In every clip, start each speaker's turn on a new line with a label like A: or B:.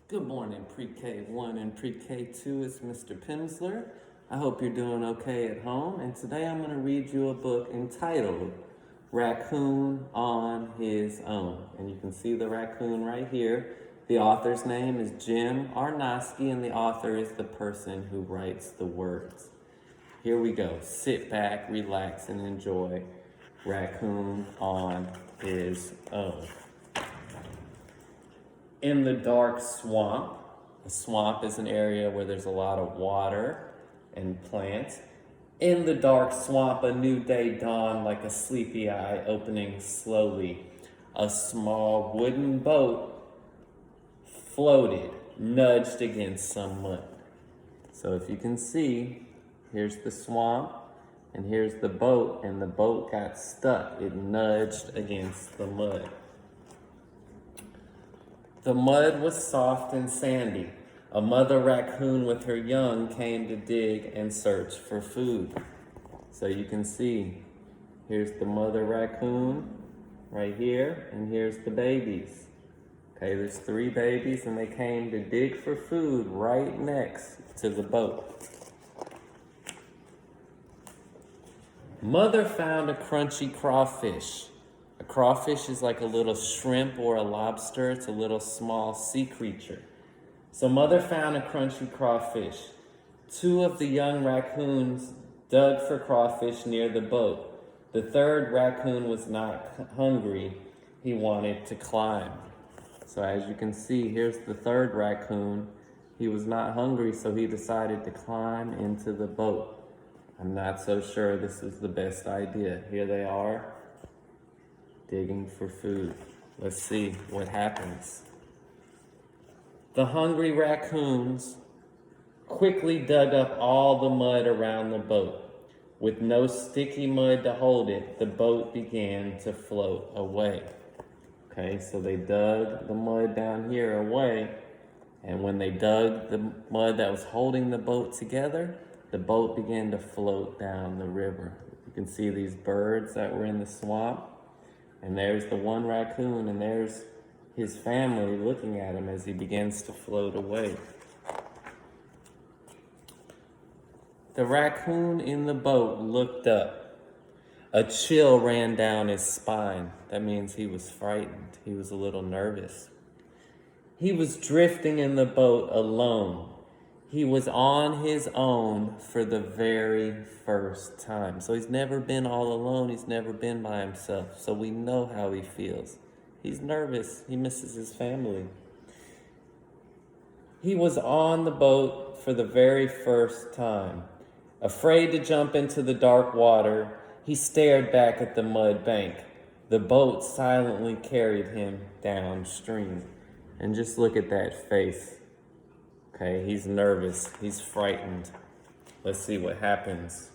A: Good morning, Pre-K 1 and Pre-K 2. It's Mr. Pimsler. I hope you're doing okay at home. And today I'm going to read you a book entitled Raccoon on His Own. And you can see the raccoon right here. The author's name is Jim Arnosky, and the author is the person who writes the words. Here we go. Sit back, relax, and enjoy Raccoon on His Own. In the dark swamp. A swamp is an area where there's a lot of water and plants. In the dark swamp, a new day dawned like a sleepy eye opening slowly. A small wooden boat floated, nudged against some mud. So if you can see, here's the swamp, and here's the boat, and the boat got stuck. It nudged against the mud. The mud was soft and sandy. A mother raccoon with her young came to dig and search for food. So you can see, here's the mother raccoon right here, and here's the babies. Okay, there's 3 babies, and they came to dig for food right next to the boat. Mother found a crunchy crawfish. A crawfish is like a little shrimp or a lobster. It's a little small sea creature. So Mother found a crunchy crawfish. 2 of the young raccoons dug for crawfish near the boat. The 3rd raccoon was not hungry. He wanted to climb. So as you can see, here's the 3rd raccoon. He was not hungry, so he decided to climb into the boat. I'm not so sure this is the best idea. Here they are, digging for food. Let's see what happens. The hungry raccoons quickly dug up all the mud around the boat. With no sticky mud to hold it, the boat began to float away. Okay, so they dug the mud down here away, and when they dug the mud that was holding the boat together, the boat began to float down the river. You can see these birds that were in the swamp. And there's the one raccoon, and there's his family looking at him as he begins to float away. The raccoon in the boat looked up. A chill ran down his spine. That means he was frightened. He was a little nervous. He was drifting in the boat alone. He was on his own for the very first time. So he's never been all alone. He's never been by himself. So we know how he feels. He's nervous. He misses his family. He was on the boat for the very first time. Afraid to jump into the dark water, he stared back at the mud bank. The boat silently carried him downstream. And just look at that face. Okay, he's nervous, he's frightened. Let's see what happens.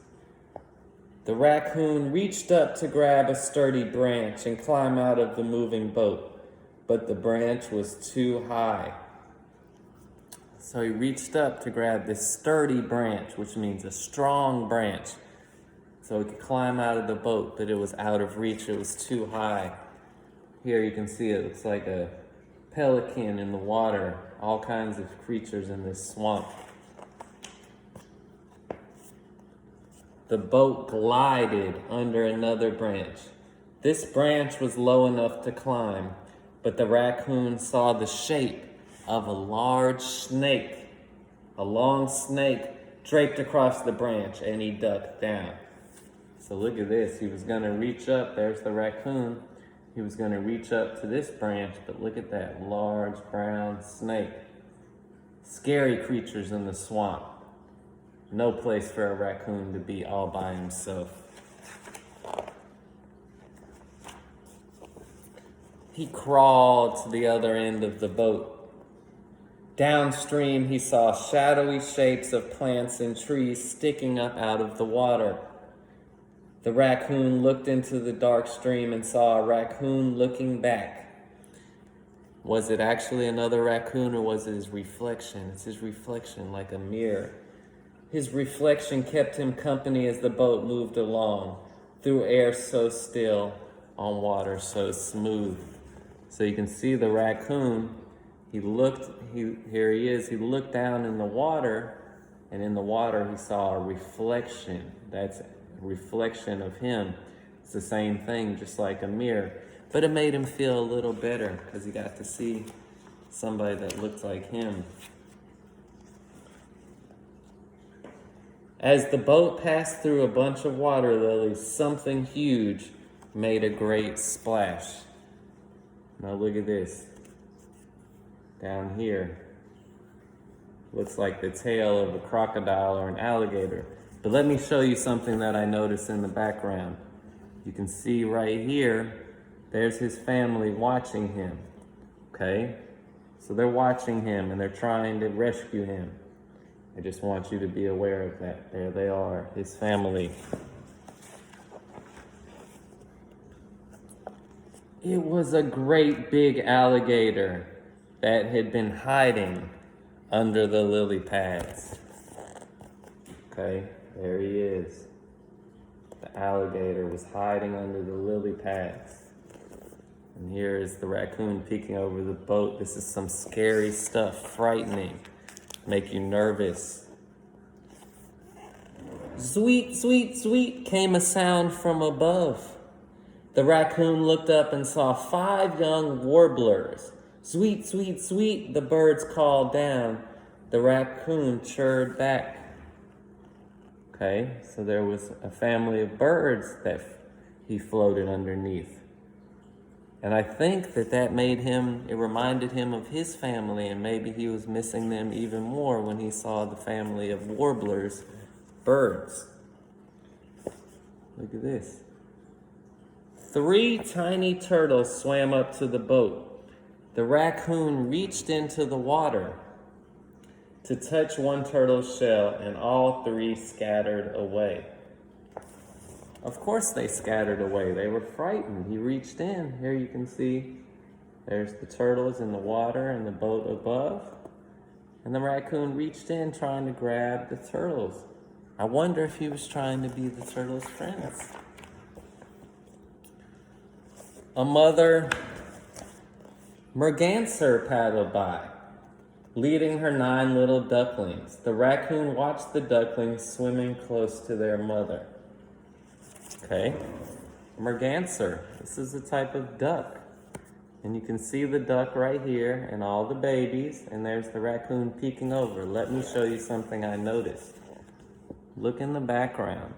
A: The raccoon reached up to grab a sturdy branch and climb out of the moving boat, but the branch was too high. So he reached up to grab this sturdy branch, which means a strong branch, so he could climb out of the boat, but it was out of reach, it was too high. Here you can see it looks like a pelican in the water, all kinds of creatures in this swamp. The boat glided under another branch. This branch was low enough to climb, but the raccoon saw the shape of a large snake. A long snake draped across the branch, and he ducked down. So look at this. He was going to reach up. There's the raccoon. He was going to reach up to this branch, but look at that large brown snake. Scary creatures in the swamp. No place for a raccoon to be all by himself. He crawled to the other end of the boat. Downstream, he saw shadowy shapes of plants and trees sticking up out of the water. The raccoon looked into the dark stream and saw a raccoon looking back. Was it actually another raccoon, or was it his reflection? It's his reflection, like a mirror. His reflection kept him company as the boat moved along, through air so still, on water so smooth. So you can see the raccoon here he is, he looked down in the water, and in the water he saw a reflection. That's a reflection of him. It's the same thing, just like a mirror. But it made him feel a little better because he got to see somebody that looked like him. As the boat passed through a bunch of water lilies, something huge made a great splash. Now look at this. Down here. Looks like the tail of a crocodile or an alligator. But let me show you something that I noticed in the background. You can see right here, there's his family watching him. Okay? So they're watching him and they're trying to rescue him. I just want you to be aware of that. There they are, his family. It was a great big alligator that had been hiding under the lily pads. Okay, there he is. The alligator was hiding under the lily pads. And here is the raccoon peeking over the boat. This is some scary stuff, frightening, make you nervous. Sweet, sweet, sweet came a sound from above. The raccoon looked up and saw 5 young warblers. Sweet, sweet, sweet, the birds called down. The raccoon chirred back. Okay, so there was a family of birds that he floated underneath. And I think that made him, it reminded him of his family, and maybe he was missing them even more when he saw the family of warblers, birds. Look at this. 3 tiny turtles swam up to the boat. The raccoon reached into the water to touch one turtle's shell, and all 3 scattered away. Of course they scattered away. They were frightened. He reached in. Here you can see there's the turtles in the water and the boat above. And the raccoon reached in trying to grab the turtles. I wonder if he was trying to be the turtles' friends. A mother merganser paddled by, leading her 9 little ducklings. The raccoon watched the ducklings swimming close to their mother. Okay, merganser. This is a type of duck. And you can see the duck right here and all the babies, and there's the raccoon peeking over. Let me show you something I noticed. Look in the background.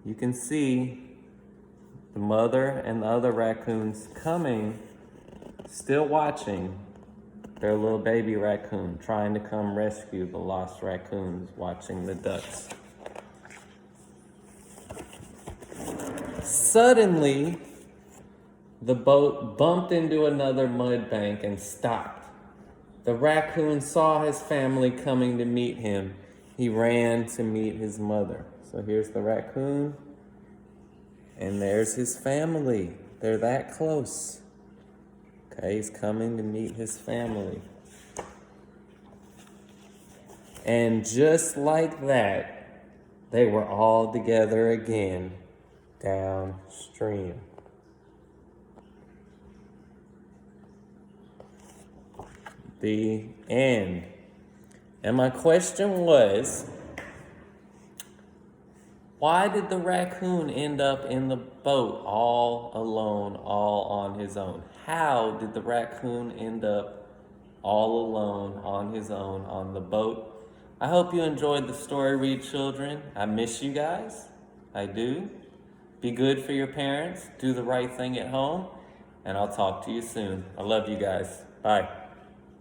A: You can see the mother and the other raccoons coming, still watching their little baby raccoon, trying to come rescue the lost raccoons, watching the ducks. Suddenly, the boat bumped into another mud bank and stopped. The raccoon saw his family coming to meet him. He ran to meet his mother. So here's the raccoon, and there's his family. They're that close. Okay, he's coming to meet his family. And just like that, they were all together again downstream. The end. And my question was, why did the raccoon end up in the boat all alone, all on his own? How did the raccoon end up all alone on his own on the boat? I hope you enjoyed the story, Read Children. I miss you guys. I do. Be good for your parents. Do the right thing at home. And I'll talk to you soon. I love you guys. Bye.